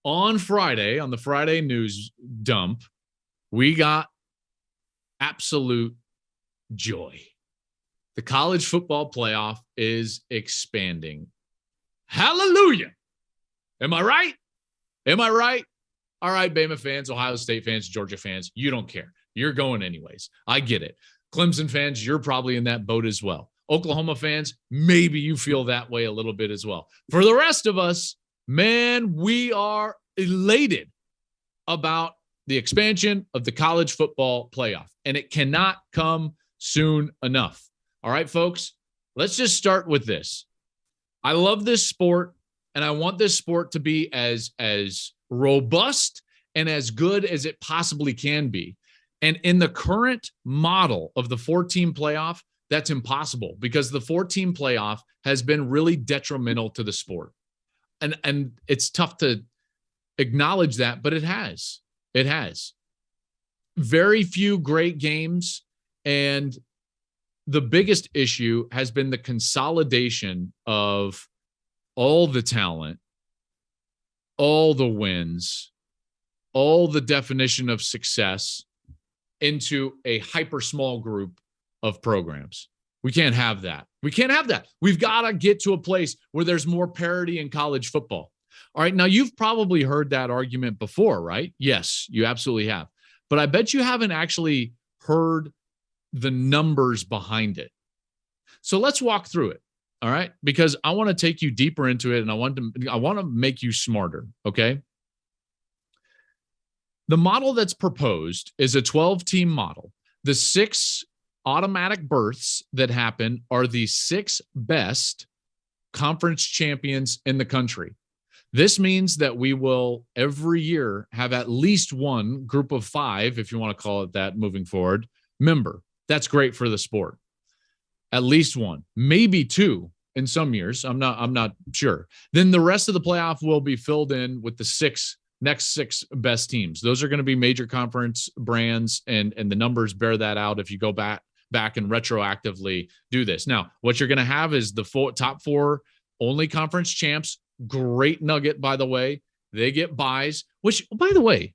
on Friday, on the Friday news dump, we got absolute joy. The college football playoff is expanding. Hallelujah. Am I right? Am I right? All right, Bama fans, Ohio State fans, Georgia fans, you don't care. You're going anyways. I get it. Clemson fans, you're probably in that boat as well. Oklahoma fans, maybe you feel that way a little bit as well. For the rest of us, man, we are elated about the expansion of the college football playoff, and it cannot come soon enough. All right, folks, let's just start with this. I love this sport, and I want this sport to be as robust and as good as it possibly can be. And in the current model of the 4-team playoff, that's impossible because the 4-team playoff has been really detrimental to the sport. And it's tough to acknowledge that, but it has. It has. Very few great games, and the biggest issue has been the consolidation of all the talent, all the wins, all the definition of success into a hyper small group of programs. We can't have that. We can't have that. We've got to get to a place where there's more parity in college football. All right. Now, you've probably heard that argument before, right? Yes, you absolutely have. But I bet you haven't actually heard the numbers behind it. So let's walk through it. All right. Because I want to take you deeper into it, and I want to make you smarter. Okay. The model that's proposed is a 12-team model. The 6 automatic berths that happen are the 6 best conference champions in the country. This means that we will every year have at least one group of 5, if you want to call it that, moving forward, member. That's great for the sport. At least one, maybe 2 in some years. I'm not sure. Then the rest of the playoff will be filled in with the next 6 best teams. Those are going to be major conference brands, and the numbers bear that out if you go back and retroactively do this. Now, what you're going to have is the top 4 only conference champs. Great nugget, by the way. They get buys, which, by the way,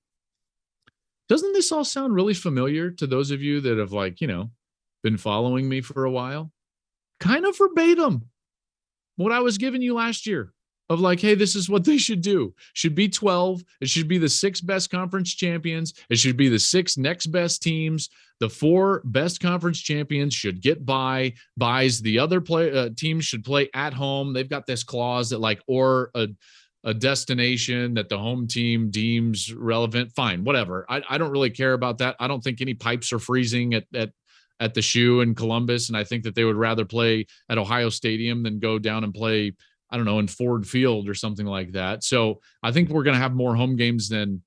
doesn't this all sound really familiar to those of you that have, been following me for a while? Kind of verbatim what I was giving you last year of hey, this is what they should do. Should be 12. It should be the 6 best conference champions. It should be the 6 next best teams. The 4 best conference champions should get buys. The other teams should play at home. They've got this clause that or a destination that the home team deems relevant. Fine, whatever. I don't really care about that. I don't think any pipes are freezing at the Shoe in Columbus, and I think that they would rather play at Ohio Stadium than go down and play, I don't know, in Ford Field or something like that. So I think we're going to have more home games than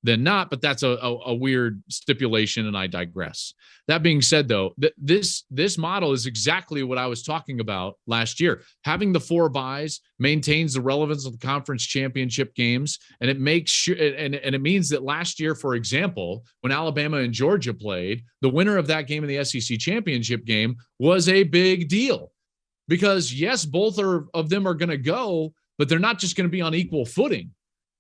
not, but that's a weird stipulation, and I digress. That being said, though, this model is exactly what I was talking about last year. Having the 4 buys maintains the relevance of the conference championship games, and it makes sure, and it means that last year, for example, when Alabama and Georgia played, the winner of that game in the SEC championship game was a big deal. Because, yes, both of them are going to go, but they're not just going to be on equal footing.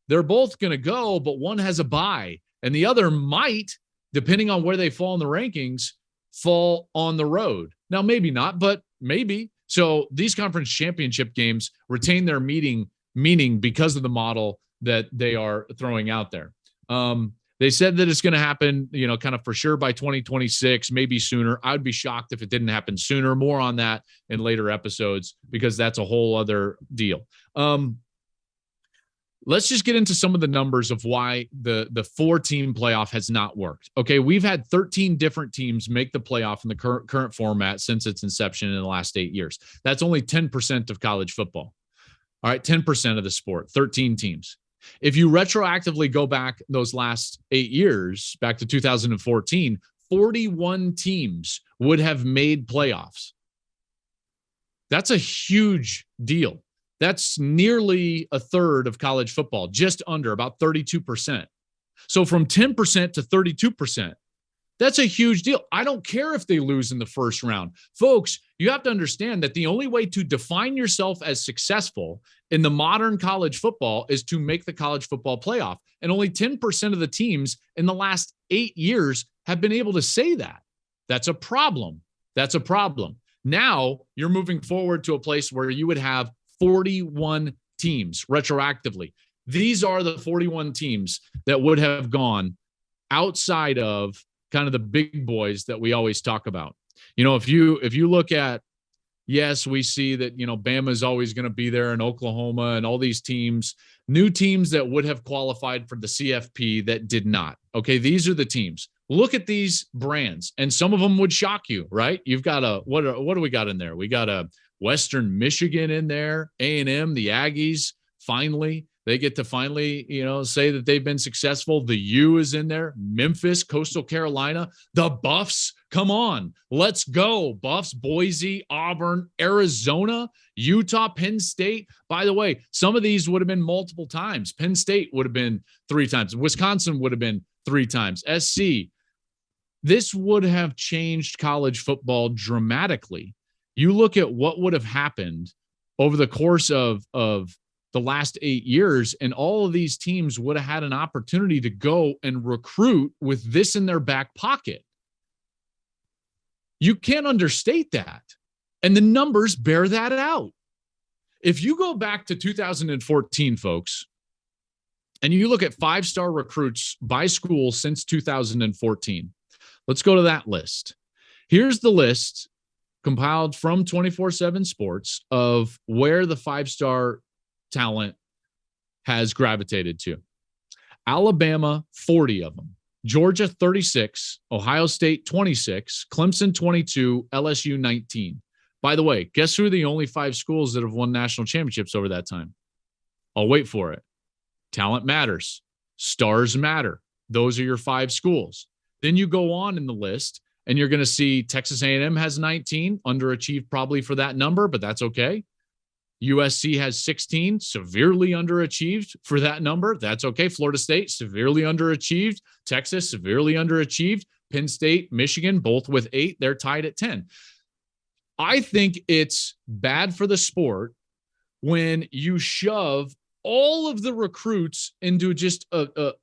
They're both going to go, but one has a bye, and the other might, depending on where they fall in the rankings, fall on the road. Now, maybe not, but maybe. So these conference championship games retain their meaning because of the model that they are throwing out there. They said that it's going to happen, kind of for sure by 2026, maybe sooner. I would be shocked if it didn't happen sooner. More on that in later episodes, because that's a whole other deal. Let's just get into some of the numbers of why the 4-team playoff has not worked. Okay, we've had 13 different teams make the playoff in the current format since its inception in the last 8 years. That's only 10% of college football. All right, 10% of the sport, 13 teams. If you retroactively go back those last 8 years, back to 2014, 41 teams would have made playoffs. That's a huge deal. That's nearly a third of college football, just under, about 32%. So from 10% to 32%, that's a huge deal. I don't care if they lose in the first round. Folks, you have to understand that the only way to define yourself as successful in the modern college football is to make the college football playoff. And only 10% of the teams in the last 8 years have been able to say that. That's a problem. That's a problem. Now you're moving forward to a place where you would have 41 teams retroactively. These are the 41 teams that would have gone outside of kind of the big boys that we always talk about. You know, if you look at, yes, we see that, you know, Bama is always going to be there, and Oklahoma and all these teams, new teams that would have qualified for the CFP that did not. Okay, these are the teams. Look at these brands, and some of them would shock you, right? You've got what do we got in there? We got a Western Michigan in there, A&M, the Aggies, finally. They get to finally, you know, say that they've been successful. The U is in there. Memphis, Coastal Carolina, the Buffs. Come on, let's go. Buffs, Boise, Auburn, Arizona, Utah, Penn State. By the way, some of these would have been multiple times. Penn State would have been 3 times. Wisconsin would have been 3 times. SC. This would have changed college football dramatically. You look at what would have happened over the course of the last 8 years, and all of these teams would have had an opportunity to go and recruit with this in their back pocket. You can't understate that. And the numbers bear that out. If you go back to 2014, folks, and you look at 5-star recruits by school since 2014, let's go to that list. Here's the list compiled from 24/7 Sports of where the 5-star talent has gravitated to. Alabama, 40 of them. Georgia, 36. Ohio State, 26. Clemson, 22. LSU, 19. By the way, guess who are the only 5 schools that have won national championships over that time? I'll wait for it. Talent matters. Stars matter. Those are your 5 schools. Then you go on in the list, and you're going to see Texas A&M has 19, underachieved probably for that number, but that's okay. USC has 16, severely underachieved for that number. That's okay. Florida State, severely underachieved. Texas, severely underachieved. Penn State, Michigan, both with 8. They're tied at 10. I think it's bad for the sport when you shove all of the recruits into just a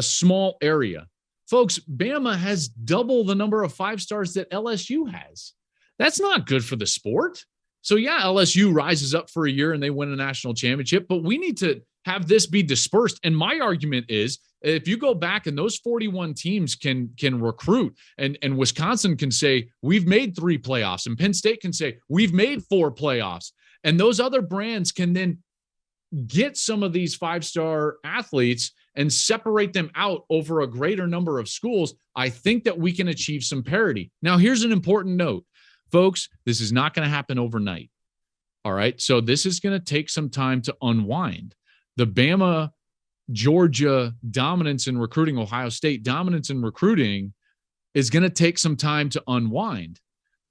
small area. Folks, Bama has double the number of 5-stars that LSU has. That's not good for the sport. So, yeah, LSU rises up for a year and they win a national championship, but we need to have this be dispersed. And my argument is, if you go back and those 41 teams can recruit, and Wisconsin can say, we've made 3 playoffs, and Penn State can say, we've made 4 playoffs, and those other brands can then get some of these 5-star athletes and separate them out over a greater number of schools, I think that we can achieve some parity. Now, here's an important note. Folks, this is not going to happen overnight. All right. So this is going to take some time to unwind. The Bama, Georgia dominance in recruiting, Ohio State dominance in recruiting is going to take some time to unwind.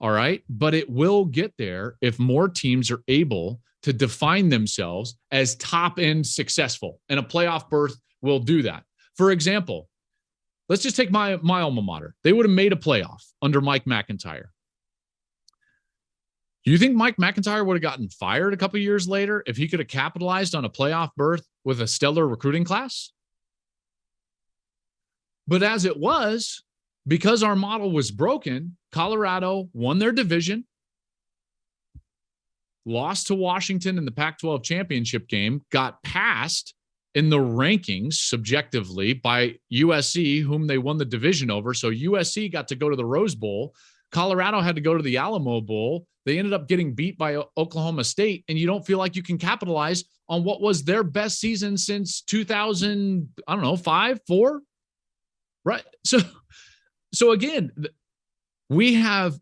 All right. But it will get there if more teams are able to define themselves as top end successful, and a playoff berth will do that. For example, let's just take my alma mater. They would have made a playoff under Mike McIntyre. Do you think Mike McIntyre would have gotten fired a couple of years later if he could have capitalized on a playoff berth with a stellar recruiting class? But as it was, because our model was broken, Colorado won their division, lost to Washington in the Pac-12 championship game, got passed in the rankings subjectively by USC, whom they won the division over. So USC got to go to the Rose Bowl. Colorado had to go to the Alamo Bowl. They ended up getting beat by Oklahoma State, and you don't feel like you can capitalize on what was their best season since 2000, I don't know, 5, 4, right? So again, we have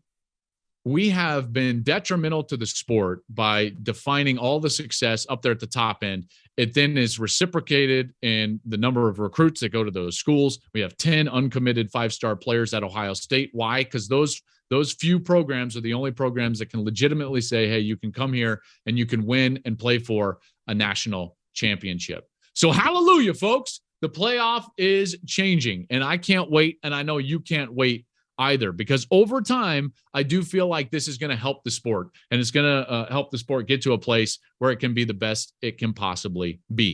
been detrimental to the sport by defining all the success up there at the top end. It then is reciprocated in the number of recruits that go to those schools. We have 10 uncommitted 5-star players at Ohio State. Why? Because those few programs are the only programs that can legitimately say, hey, you can come here and you can win and play for a national championship. So hallelujah, folks. The playoff is changing, and I can't wait, and I know you can't wait either, because over time, I do feel like this is going to help the sport, and it's going to help the sport get to a place where it can be the best it can possibly be.